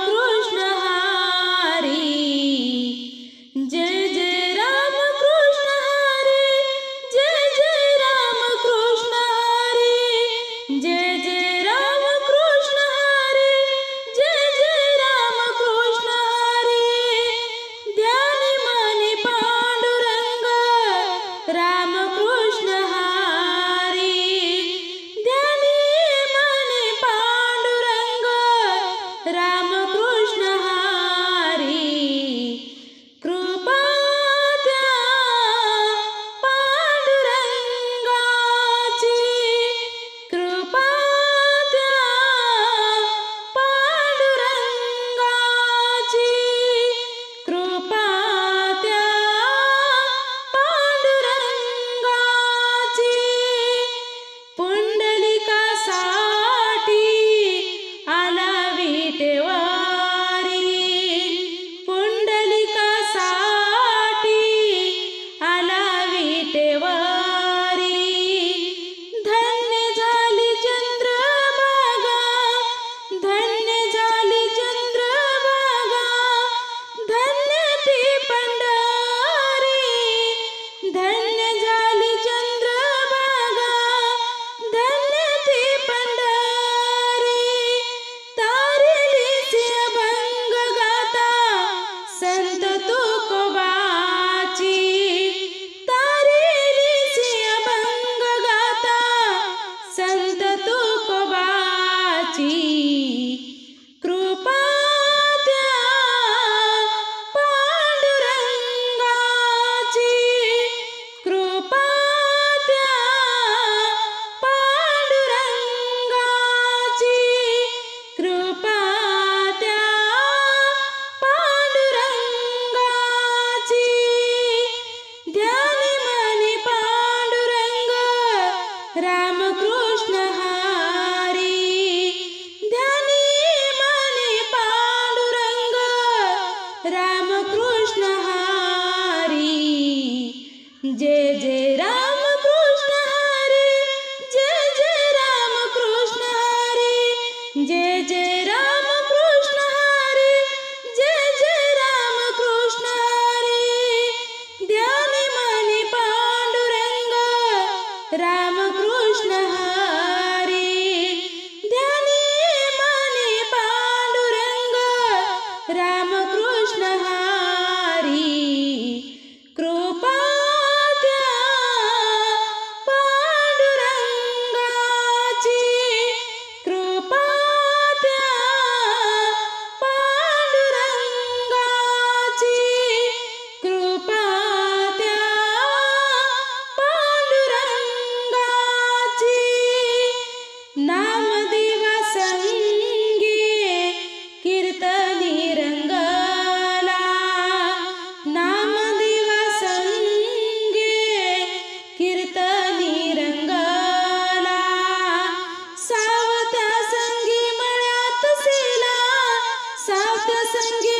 कृष्ण हरी, जय जय राम कृष्ण हरी, जय जय राम कृष्ण हरी, जय जय राम कृष्ण हरी, जय जय राम कृष्ण हरी। ध्यानी मनी पांडुरंग राम कृष्ण हरी, ध्यानी मनी पांडुरंग राम कृष्ण हरी। कृपा त्या पांडुरंगाची, कृपा त्या पांडुरंगाची, कृपा त्या पांडुरंगाची। पुंडलिकासाठी आला विटेवारी, पुंडलिकासाठी आला विटेवारी। धन्य झाली चंद्रभागा, धन्य झाली चंद्रभागा, धन्य ती पंढरी, धन्य झाली चंद्रभागा, धन्य ती पंढरी। तारिलीची अभंग गाथा संत तुकोबाची, तारिलीची अभंग गाथा संत तुकोबाची। कृपा त्या पांडुरंगाची, कृपा त्या पांडुरंगाची, कृपा त्या पांडुरंगाची। ध्यानी मनी पांडुरंग राम कृष्ण हरी, ध्यानी मनी पांडुरंग राम कृष्ण हरी। जय जय राम कृष्ण हरी, जय जय राम कृष्ण हरी, जय जय राम कृष्ण हरी, जय जय राम कृष्ण हरी। ध्यानी मनी पांडुरंग राम कृष्ण हरी, ध्यानी मनी पांडुरंग राम कृष्ण हरी। कृपा त्या पांडुरंगाची, कृपा त्या पांडुरंगाची, कृपा त्या पांडुरंगाची। नामदेवा संगे कीर्तनी रंगला, नामदेवा संगे कीर्तनी रंगला। सावत्या संगी मळ्यात सेला, सावत्या संगी